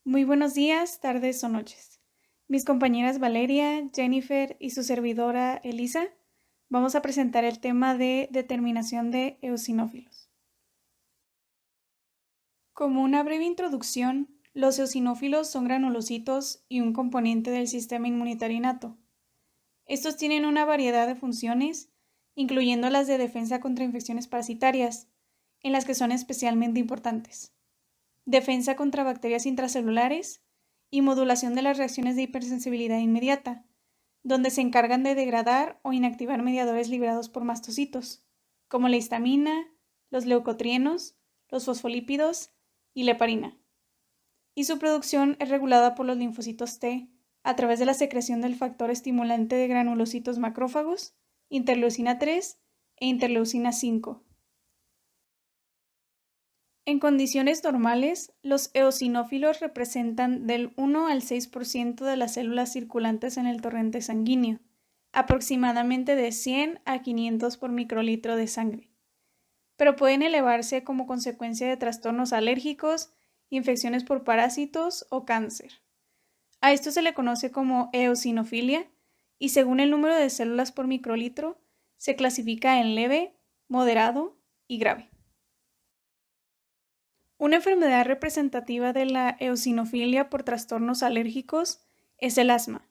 Muy buenos días, tardes o noches. Mis compañeras Valeria, Jennifer y su servidora Elisa vamos a presentar el tema de determinación de eosinófilos. Como una breve introducción, los eosinófilos son granulocitos y un componente del sistema inmunitario innato. Estos tienen una variedad de funciones, incluyendo las de defensa contra infecciones parasitarias, en las que son especialmente importantes, defensa contra bacterias intracelulares y modulación de las reacciones de hipersensibilidad inmediata, donde se encargan de degradar o inactivar mediadores liberados por mastocitos, como la histamina, los leucotrienos, los fosfolípidos y la heparina. Y su producción es regulada por los linfocitos T a través de la secreción del factor estimulante de granulocitos macrófagos, interleucina 3 e interleucina 5. En condiciones normales, los eosinófilos representan del 1 al 6% de las células circulantes en el torrente sanguíneo, aproximadamente de 100 a 500 por microlitro de sangre, pero pueden elevarse como consecuencia de trastornos alérgicos, infecciones por parásitos o cáncer. A esto se le conoce como eosinofilia y según el número de células por microlitro, se clasifica en leve, moderado y grave. Una enfermedad representativa de la eosinofilia por trastornos alérgicos es el asma.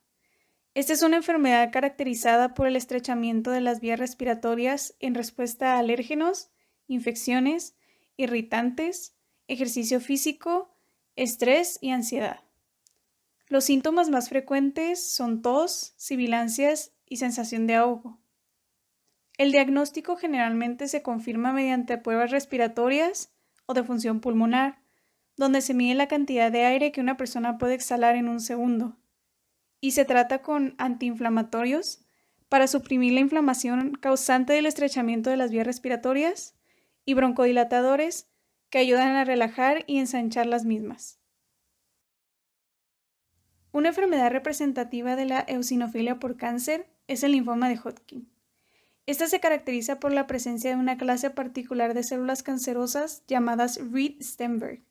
Esta es una enfermedad caracterizada por el estrechamiento de las vías respiratorias en respuesta a alérgenos, infecciones, irritantes, ejercicio físico, estrés y ansiedad. Los síntomas más frecuentes son tos, sibilancias y sensación de ahogo. El diagnóstico generalmente se confirma mediante pruebas respiratorias o de función pulmonar, donde se mide la cantidad de aire que una persona puede exhalar en un segundo, y se trata con antiinflamatorios para suprimir la inflamación causante del estrechamiento de las vías respiratorias y broncodilatadores que ayudan a relajar y ensanchar las mismas. Una enfermedad representativa de la eosinofilia por cáncer es el linfoma de Hodgkin. Esta se caracteriza por la presencia de una clase particular de células cancerosas llamadas Reed-Steinberg,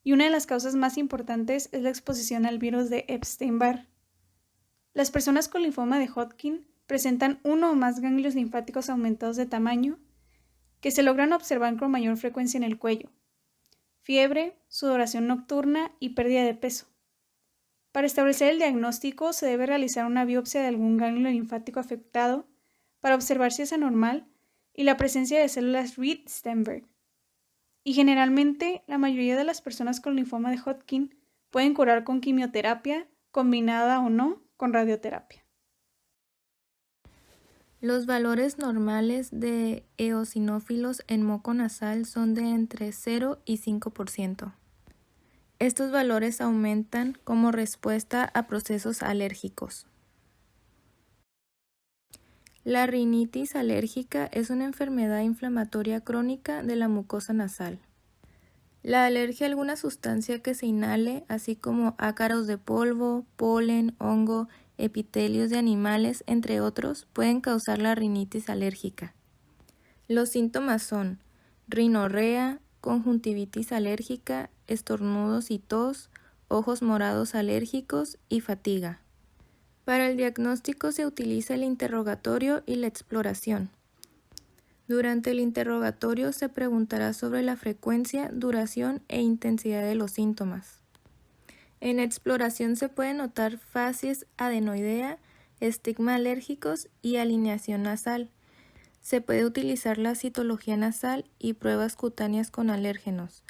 y una de las causas más importantes es la exposición al virus de Epstein-Barr. Las personas con linfoma de Hodgkin presentan uno o más ganglios linfáticos aumentados de tamaño que se logran observar con mayor frecuencia en el cuello, fiebre, sudoración nocturna y pérdida de peso. Para establecer el diagnóstico se debe realizar una biopsia de algún ganglio linfático afectado para observar si es anormal y la presencia de células Reed-Steinberg. Y generalmente, la mayoría de las personas con linfoma de Hodgkin pueden curar con quimioterapia, combinada o no con radioterapia. Los valores normales de eosinófilos en moco nasal son de entre 0 y 5%. Estos valores aumentan como respuesta a procesos alérgicos. La rinitis alérgica es una enfermedad inflamatoria crónica de la mucosa nasal. La alergia a alguna sustancia que se inhale, así como ácaros de polvo, polen, hongo, epitelios de animales, entre otros, pueden causar la rinitis alérgica. Los síntomas son rinorrea, conjuntivitis alérgica, estornudos y tos, ojos morados alérgicos y fatiga. Para el diagnóstico se utiliza el interrogatorio y la exploración. Durante el interrogatorio se preguntará sobre la frecuencia, duración e intensidad de los síntomas. En exploración se puede notar facies adenoidea, estigma alérgicos y alineación nasal. Se puede utilizar la citología nasal y pruebas cutáneas con alérgenos.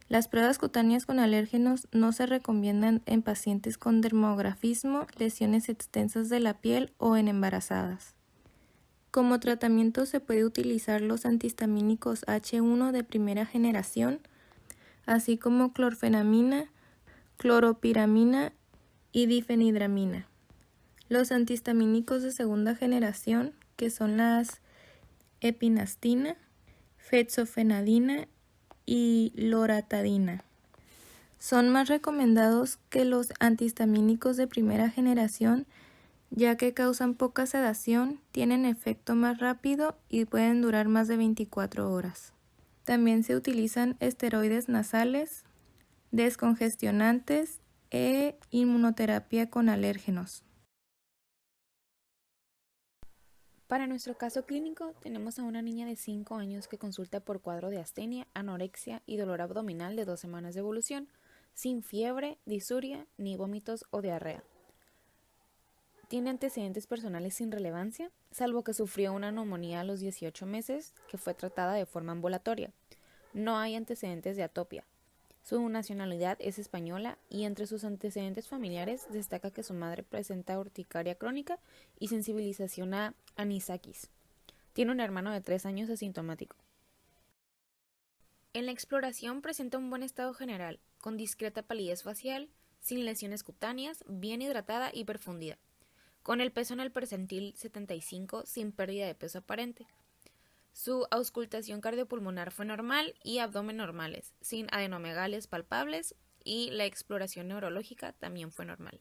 Las pruebas cutáneas con alérgenos no se recomiendan en pacientes con dermografismo, lesiones extensas de la piel o en embarazadas. Como tratamiento se puede utilizar los antihistamínicos H1 de primera generación, así como clorfenamina, cloropiramina y difenhidramina. Los antihistamínicos de segunda generación, que son las epinastina, fexofenadina y loratadina. Son más recomendados que los antihistamínicos de primera generación, ya que causan poca sedación, tienen efecto más rápido y pueden durar más de 24 horas. También se utilizan esteroides nasales, descongestionantes e inmunoterapia con alérgenos. Para nuestro caso clínico, tenemos a una niña de 5 años que consulta por cuadro de astenia, anorexia y dolor abdominal de 2 semanas de evolución, sin fiebre, disuria, ni vómitos o diarrea. Tiene antecedentes personales sin relevancia, salvo que sufrió una neumonía a los 18 meses que fue tratada de forma ambulatoria. No hay antecedentes de atopia. Su nacionalidad es española y entre sus antecedentes familiares destaca que su madre presenta urticaria crónica y sensibilización a anisakis. Tiene un hermano de 3 años asintomático. En la exploración presenta un buen estado general, con discreta palidez facial, sin lesiones cutáneas, bien hidratada y perfundida, con el peso en el percentil 75 sin pérdida de peso aparente. Su auscultación cardiopulmonar fue normal y abdomen normales, sin adenomegalias palpables, y la exploración neurológica también fue normal.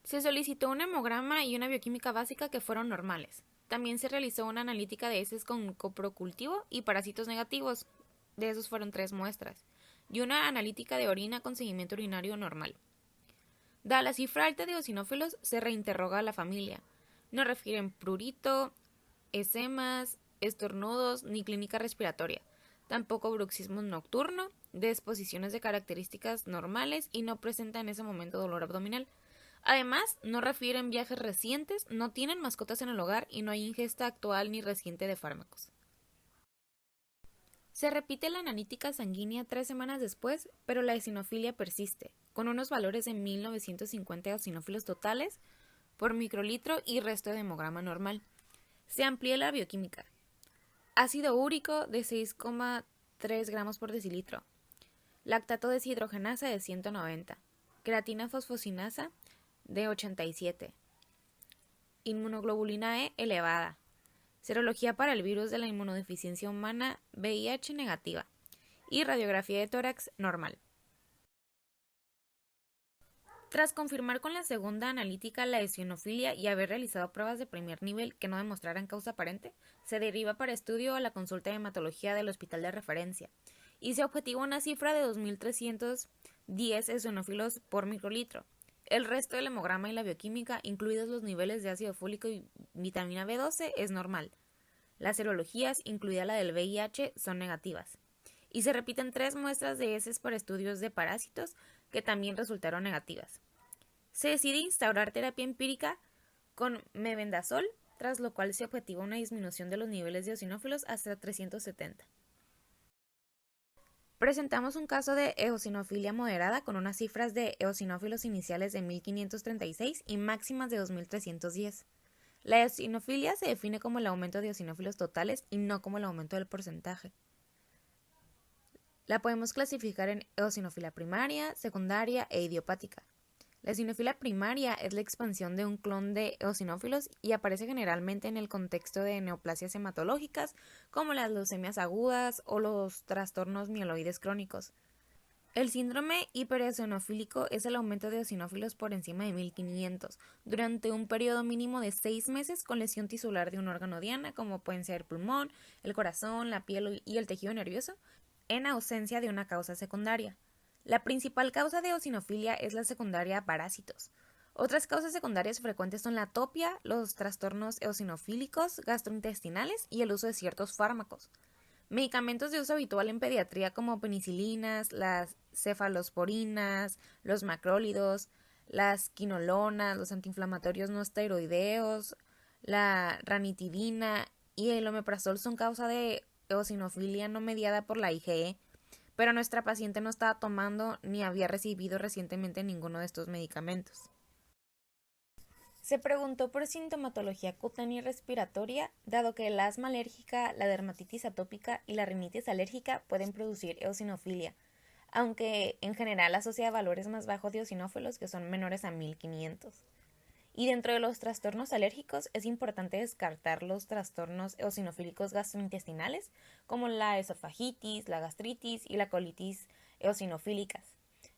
Se solicitó un hemograma y una bioquímica básica que fueron normales. También se realizó una analítica de heces con coprocultivo y parásitos negativos, de esos fueron 3 muestras, y una analítica de orina con seguimiento urinario normal. Dada la cifra alta de eosinófilos, se reinterroga a la familia. No refieren prurito, esemas, estornudos ni clínica respiratoria. Tampoco bruxismo nocturno, de exposiciones de características normales y no presenta en ese momento dolor abdominal. Además, no refieren viajes recientes, no tienen mascotas en el hogar y no hay ingesta actual ni reciente de fármacos. Se repite la analítica sanguínea 3 semanas después, pero la eosinofilia persiste, con unos valores de 1950 eosinófilos totales por microlitro y resto de hemograma normal. Se amplía la bioquímica. Ácido úrico de 6,3 gramos por decilitro. Lactato deshidrogenasa de 190. Creatina fosfocinasa de 87. Inmunoglobulina E elevada. Serología para el virus de la inmunodeficiencia humana VIH negativa. Y radiografía de tórax normal. Tras confirmar con la segunda analítica la eosinofilia y haber realizado pruebas de primer nivel que no demostraran causa aparente, se deriva para estudio a la consulta de hematología del hospital de referencia y se objetiva una cifra de 2.310 eosinófilos por microlitro. El resto del hemograma y la bioquímica, incluidos los niveles de ácido fólico y vitamina B12, es normal. Las serologías, incluida la del VIH, son negativas. Y se repiten 3 muestras de heces para estudios de parásitos que también resultaron negativas. Se decide instaurar terapia empírica con mebendazol, tras lo cual se objetiva una disminución de los niveles de eosinófilos hasta 370. Presentamos un caso de eosinofilia moderada con unas cifras de eosinófilos iniciales de 1536 y máximas de 2310. La eosinofilia se define como el aumento de eosinófilos totales y no como el aumento del porcentaje. La podemos clasificar en eosinofilia primaria, secundaria e idiopática. La eosinofilia primaria es la expansión de un clon de eosinófilos y aparece generalmente en el contexto de neoplasias hematológicas como las leucemias agudas o los trastornos mieloides crónicos. El síndrome hipereosinofílico es el aumento de eosinófilos por encima de 1500 durante un periodo mínimo de 6 meses con lesión tisular de un órgano diana como pueden ser el pulmón, el corazón, la piel y el tejido nervioso, en ausencia de una causa secundaria. La principal causa de eosinofilia es la secundaria a parásitos. Otras causas secundarias frecuentes son la atopia, los trastornos eosinofílicos gastrointestinales y el uso de ciertos fármacos. Medicamentos de uso habitual en pediatría como penicilinas, las cefalosporinas, los macrólidos, las quinolonas, los antiinflamatorios no esteroideos, la ranitidina y el omeprazol son causa de eosinofilia no mediada por la IgE, pero nuestra paciente no estaba tomando ni había recibido recientemente ninguno de estos medicamentos. Se preguntó por sintomatología cutánea y respiratoria, dado que el asma alérgica, la dermatitis atópica y la rinitis alérgica pueden producir eosinofilia, aunque en general asocia valores más bajos de eosinófilos que son menores a 1500. Y dentro de los trastornos alérgicos es importante descartar los trastornos eosinofílicos gastrointestinales, como la esofagitis, la gastritis y la colitis eosinofílicas.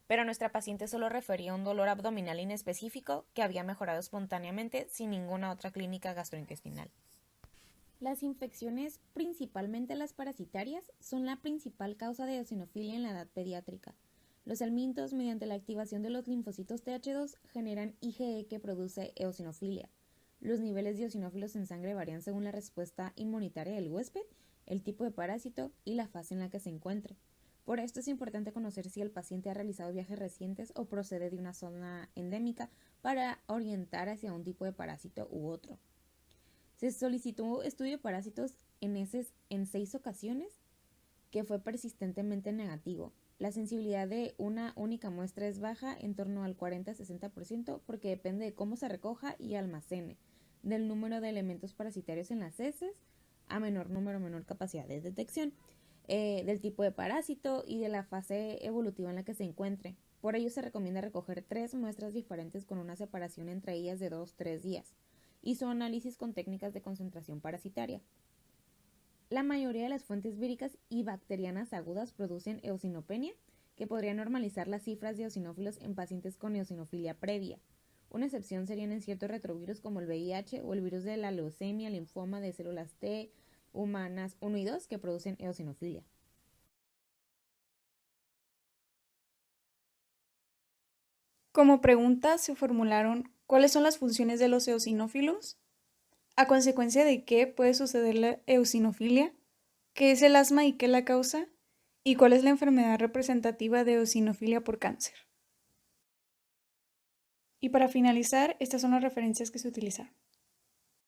Pero nuestra paciente solo refería un dolor abdominal inespecífico que había mejorado espontáneamente sin ninguna otra clínica gastrointestinal. Las infecciones, principalmente las parasitarias, son la principal causa de eosinofilia en la edad pediátrica. Los helmintos, mediante la activación de los linfocitos Th2, generan IgE que produce eosinofilia. Los niveles de eosinófilos en sangre varían según la respuesta inmunitaria del huésped, el tipo de parásito y la fase en la que se encuentre. Por esto es importante conocer si el paciente ha realizado viajes recientes o procede de una zona endémica para orientar hacia un tipo de parásito u otro. Se solicitó estudio de parásitos en heces en 6 ocasiones, que fue persistentemente negativo. La sensibilidad de una única muestra es baja, en torno al 40-60%, porque depende de cómo se recoja y almacene, del número de elementos parasitarios en las heces, a menor número, menor capacidad de detección, del tipo de parásito y de la fase evolutiva en la que se encuentre. Por ello se recomienda recoger 3 muestras diferentes con una separación entre ellas de 2-3 días. Hizo análisis con técnicas de concentración parasitaria. La mayoría de las fuentes víricas y bacterianas agudas producen eosinopenia, que podría normalizar las cifras de eosinófilos en pacientes con eosinofilia previa. Una excepción serían en ciertos retrovirus como el VIH o el virus de la leucemia, linfoma de células T, humanas 1 y 2, que producen eosinofilia. Como pregunta se formularon ¿cuáles son las funciones de los eosinófilos? ¿A consecuencia de qué puede suceder la eosinofilia? ¿Qué es el asma y qué la causa? ¿Y cuál es la enfermedad representativa de eosinofilia por cáncer? Y para finalizar, estas son las referencias que se utilizaron.